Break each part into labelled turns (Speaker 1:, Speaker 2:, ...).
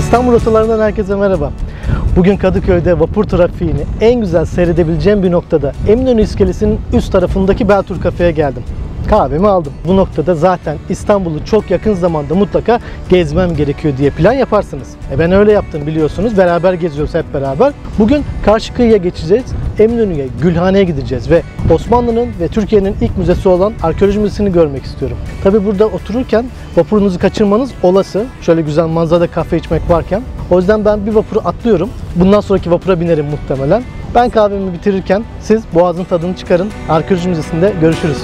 Speaker 1: İstanbul rotalarından herkese merhaba. Bugün Kadıköy'de vapur trafiğini en güzel seyredebileceğim bir noktada Eminönü İskelesi'nin üst tarafındaki Beltur Kafe'ye geldim. Kahvemi aldım. Bu noktada zaten İstanbul'u çok yakın zamanda mutlaka gezmem gerekiyor diye plan yaparsınız. Ben öyle yaptım biliyorsunuz. Beraber geziyoruz hep beraber. Bugün karşı kıyıya geçeceğiz. Eminönü'ye, Gülhane'ye gideceğiz ve Osmanlı'nın ve Türkiye'nin ilk müzesi olan Arkeoloji Müzesi'ni görmek istiyorum. Tabi burada otururken vapurunuzu kaçırmanız olası. Şöyle güzel manzarada kahve içmek varken. O yüzden ben bir vapuru atlıyorum. Bundan sonraki vapura binerim muhtemelen. Ben kahvemi bitirirken siz boğazın tadını çıkarın. Arkeoloji Müzesi'nde görüşürüz.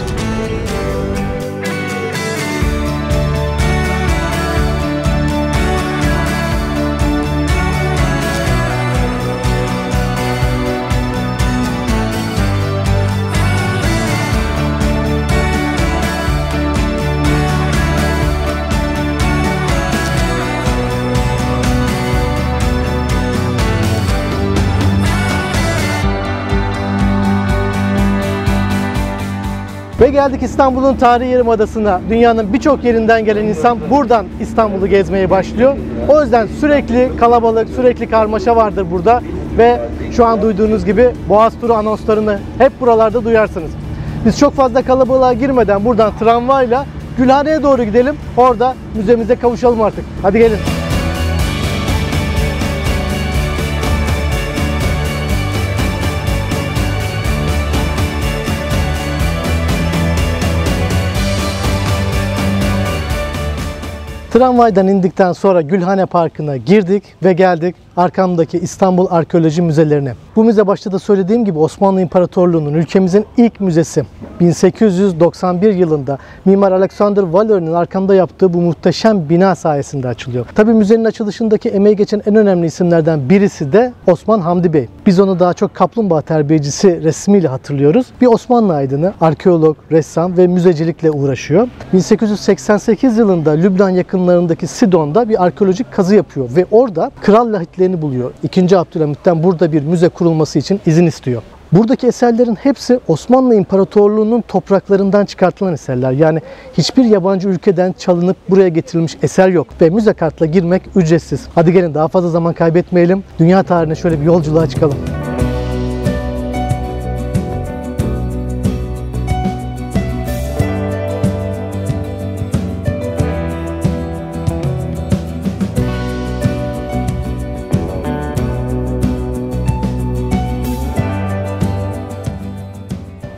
Speaker 1: Ve geldik İstanbul'un tarihi yarımadasına. Dünyanın birçok yerinden gelen insan buradan İstanbul'u gezmeye başlıyor. O yüzden sürekli kalabalık, sürekli karmaşa vardır burada. Ve şu an duyduğunuz gibi Boğaz turu anonslarını hep buralarda duyarsınız. Biz çok fazla kalabalığa girmeden buradan tramvayla Gülhane'ye doğru gidelim. Orada müzemize kavuşalım artık. Hadi gelin. Tramvaydan indikten sonra Gülhane Parkı'na girdik ve geldik arkamdaki İstanbul Arkeoloji Müzelerine. Bu müze başta da söylediğim gibi Osmanlı İmparatorluğu'nun ülkemizin ilk müzesi. 1891 yılında Mimar Alexander Waller'ın arkamda yaptığı bu muhteşem bina sayesinde açılıyor. Tabii müzenin açılışındaki emeği geçen en önemli isimlerden birisi de Osman Hamdi Bey. Biz onu daha çok kaplumbağa terbiyecisi resmiyle hatırlıyoruz. Bir Osmanlı aydını, arkeolog, ressam ve müzecilikle uğraşıyor. 1888 yılında Lübnan yakınlarındaki Sidon'da bir arkeolojik kazı yapıyor ve orada kral lahitlerini buluyor. 2. Abdülhamit'ten burada bir müze kurulması için izin istiyor. Buradaki eserlerin hepsi Osmanlı İmparatorluğu'nun topraklarından çıkartılan eserler. Yani hiçbir yabancı ülkeden çalınıp buraya getirilmiş eser yok. Ve müze kartla girmek ücretsiz. Hadi gelin daha fazla zaman kaybetmeyelim. Dünya tarihine şöyle bir yolculuğa çıkalım.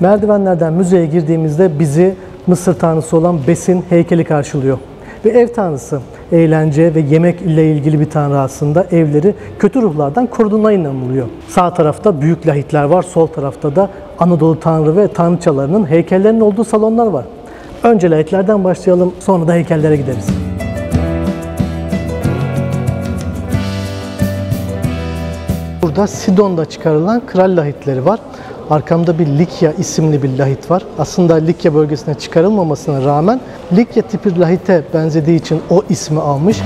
Speaker 1: Merdivenlerden müzeye girdiğimizde bizi Mısır tanrısı olan Bes'in heykeli karşılıyor. Ve ev tanrısı, eğlence ve yemek ile ilgili bir tanrı aslında. Evleri kötü ruhlardan koruduğuna inanılıyor. Sağ tarafta büyük lahitler var, sol tarafta da Anadolu tanrı ve tanrıçalarının heykellerinin olduğu salonlar var. Önce lahitlerden başlayalım, sonra da heykellere gideriz. Burada Sidon'da çıkarılan kral lahitleri var. Arkamda bir Likya isimli bir lahit var. Aslında Likya bölgesine çıkarılmamasına rağmen Likya tipi lahite benzediği için o ismi almış.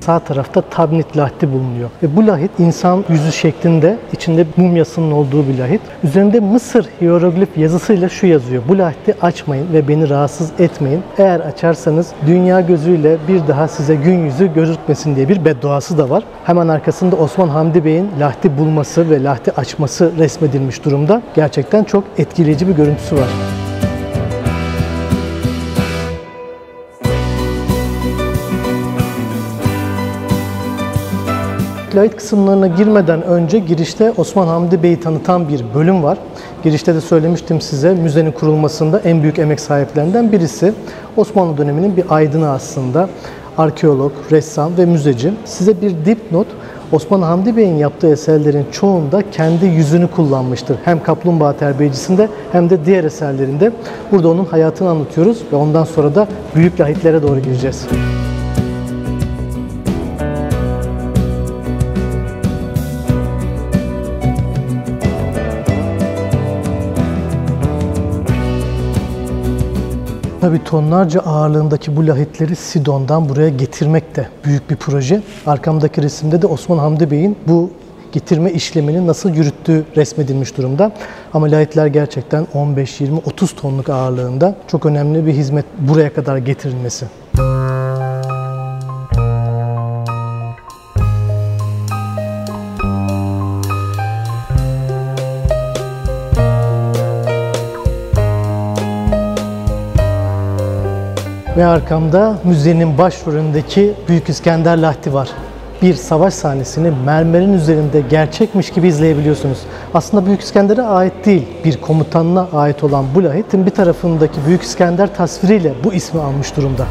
Speaker 1: Sağ tarafta Tabnit lahiti bulunuyor. Ve bu lahit insan yüzü şeklinde, içinde mumyasının olduğu bir lahit. Üzerinde Mısır hieroglif yazısıyla şu yazıyor: bu lahiti açmayın ve beni rahatsız etmeyin. Eğer açarsanız dünya gözüyle bir daha size gün yüzü gözükmesin diye bir bedduası da var. Hemen arkasında Osman Hamdi Bey'in lahiti bulması ve lahiti açması resmedilmiş durumda. Gerçekten çok etkileyici bir görüntüsü var. Lahit kısımlarına girmeden önce girişte Osman Hamdi Bey'i tanıtan bir bölüm var. Girişte de söylemiştim size, müzenin kurulmasında en büyük emek sahiplerinden birisi. Osmanlı döneminin bir aydını aslında. Arkeolog, ressam ve müzeci. Size bir dipnot: Osman Hamdi Bey'in yaptığı eserlerin çoğunda kendi yüzünü kullanmıştır. Hem Kaplumbağa Terbiyecisinde hem de diğer eserlerinde. Burada onun hayatını anlatıyoruz ve ondan sonra da büyük lahitlere doğru gireceğiz. Tabii tonlarca ağırlığındaki bu lahitleri Sidon'dan buraya getirmek de büyük bir proje. Arkamdaki resimde de Osman Hamdi Bey'in bu getirme işlemini nasıl yürüttüğü resmedilmiş durumda. Ama lahitler gerçekten 15, 20, 30 tonluk ağırlığında. Çok önemli bir hizmet buraya kadar getirilmesi. Ve arkamda müzenin başrolündeki Büyük İskender lahti var. Bir savaş sahnesini mermerin üzerinde gerçekmiş gibi izleyebiliyorsunuz. Aslında Büyük İskender'e ait değil, bir komutanına ait olan bu lahitin bir tarafındaki Büyük İskender tasviriyle bu ismi almış durumda.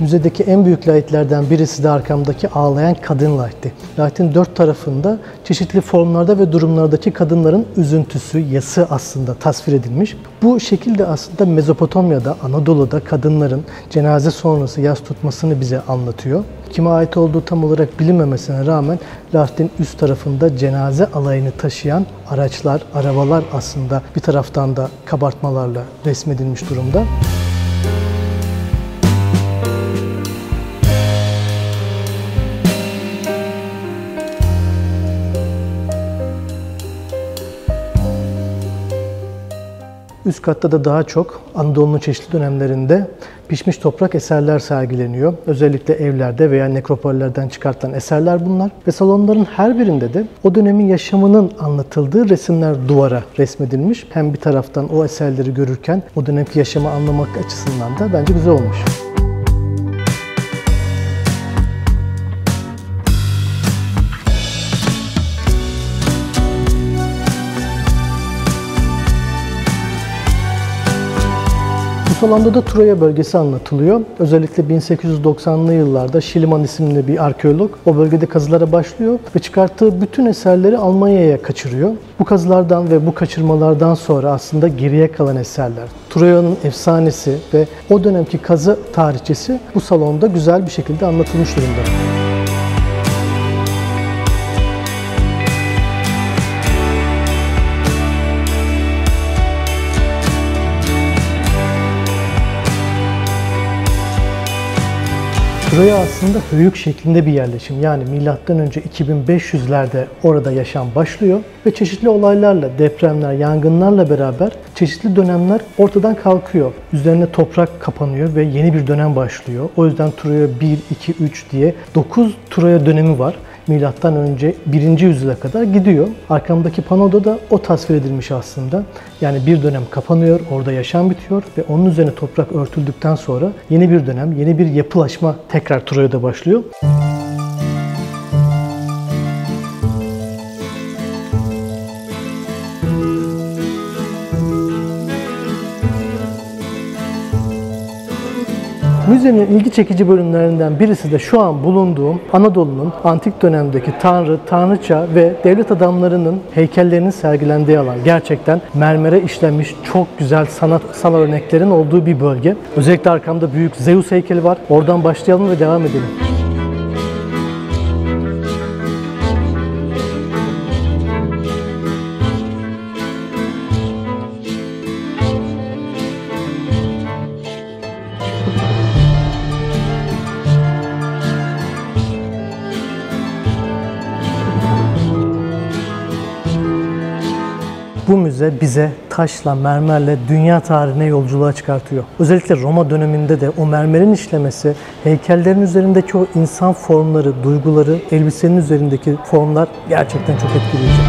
Speaker 1: Müzedeki en büyük lahitlerden birisi de arkamdaki ağlayan kadın lahti. Lahitin dört tarafında çeşitli formlarda ve durumlardaki kadınların üzüntüsü, yası aslında tasvir edilmiş. Bu şekilde aslında Mezopotamya'da, Anadolu'da kadınların cenaze sonrası yas tutmasını bize anlatıyor. Kime ait olduğu tam olarak bilinmemesine rağmen lahitin üst tarafında cenaze alayını taşıyan araçlar, arabalar aslında bir taraftan da kabartmalarla resmedilmiş durumda. Üst katta da daha çok Anadolu'nun çeşitli dönemlerinde pişmiş toprak eserler sergileniyor. Özellikle evlerde veya nekropollerden çıkartılan eserler bunlar. Ve salonların her birinde de o dönemin yaşamının anlatıldığı resimler duvara resmedilmiş. Hem bir taraftan o eserleri görürken o dönemki yaşamı anlamak açısından da bence güzel olmuş. Bu salonda da Troya bölgesi anlatılıyor. Özellikle 1890'lı yıllarda Schliemann isimli bir arkeolog o bölgede kazılara başlıyor ve çıkarttığı bütün eserleri Almanya'ya kaçırıyor. Bu kazılardan ve bu kaçırmalardan sonra aslında geriye kalan eserler, Troya'nın efsanesi ve o dönemki kazı tarihçesi bu salonda güzel bir şekilde anlatılmış durumda. Troya aslında höyük şeklinde bir yerleşim. Yani M.Ö. 2500'lerde orada yaşam başlıyor ve çeşitli olaylarla, depremler, yangınlarla beraber çeşitli dönemler ortadan kalkıyor. Üzerine toprak kapanıyor ve yeni bir dönem başlıyor. O yüzden Troya 1, 2, 3 diye 9 Troya dönemi var. Milattan önce 1. yüzyıla kadar gidiyor. Arkamdaki panoda da o tasvir edilmiş aslında. Yani bir dönem kapanıyor, orada yaşam bitiyor ve onun üzerine toprak örtüldükten sonra yeni bir dönem, yeni bir yapılaşma tekrar Troya'da başlıyor. Müzenin ilgi çekici bölümlerinden birisi de şu an bulunduğum Anadolu'nun antik dönemdeki tanrı, tanrıça ve devlet adamlarının heykellerinin sergilendiği alan. Gerçekten mermere işlenmiş çok güzel sanatsal örneklerin olduğu bir bölge. Özellikle arkamda büyük Zeus heykeli var. Oradan başlayalım ve devam edelim. Bu müze bize taşla, mermerle dünya tarihine yolculuğa çıkartıyor. Özellikle Roma döneminde de o mermerin işlemesi, heykellerin üzerindeki o insan formları, duyguları, elbisenin üzerindeki formlar gerçekten çok etkileyici.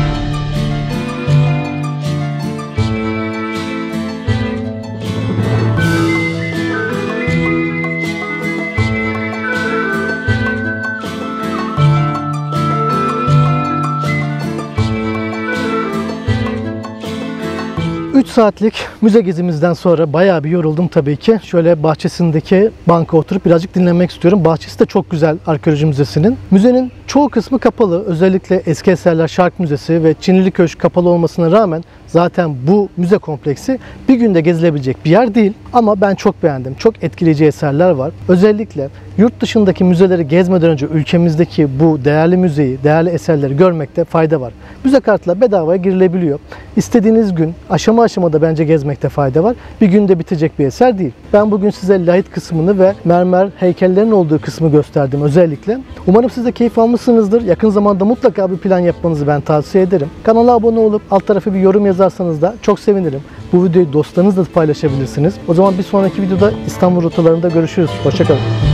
Speaker 1: 3 saatlik müze gezimizden sonra bayağı bir yoruldum tabii ki. Şöyle bahçesindeki banka oturup birazcık dinlenmek istiyorum. Bahçesi de çok güzel arkeoloji müzesinin. Müzenin çoğu kısmı kapalı. Özellikle Eski Eserler Şark Müzesi ve Çinili Köşk kapalı olmasına rağmen zaten bu müze kompleksi bir günde gezilebilecek bir yer değil. Ama ben çok beğendim. Çok etkileyici eserler var. Özellikle yurt dışındaki müzeleri gezmeden önce ülkemizdeki bu değerli müzeyi, değerli eserleri görmekte fayda var. Müze kartla bedavaya girilebiliyor. İstediğiniz gün aşama aşamada bence gezmekte fayda var. Bir günde bitecek bir eser değil. Ben bugün size lahit kısmını ve mermer heykellerin olduğu kısmı gösterdim özellikle. Umarım siz de keyif almışsınızdır. Yakın zamanda mutlaka bir plan yapmanızı ben tavsiye ederim. Kanala abone olup alt tarafa bir yorum yazarsanız da çok sevinirim. Bu videoyu dostlarınızla paylaşabilirsiniz. O zaman bir sonraki videoda İstanbul rotalarında görüşürüz. Hoşça kalın.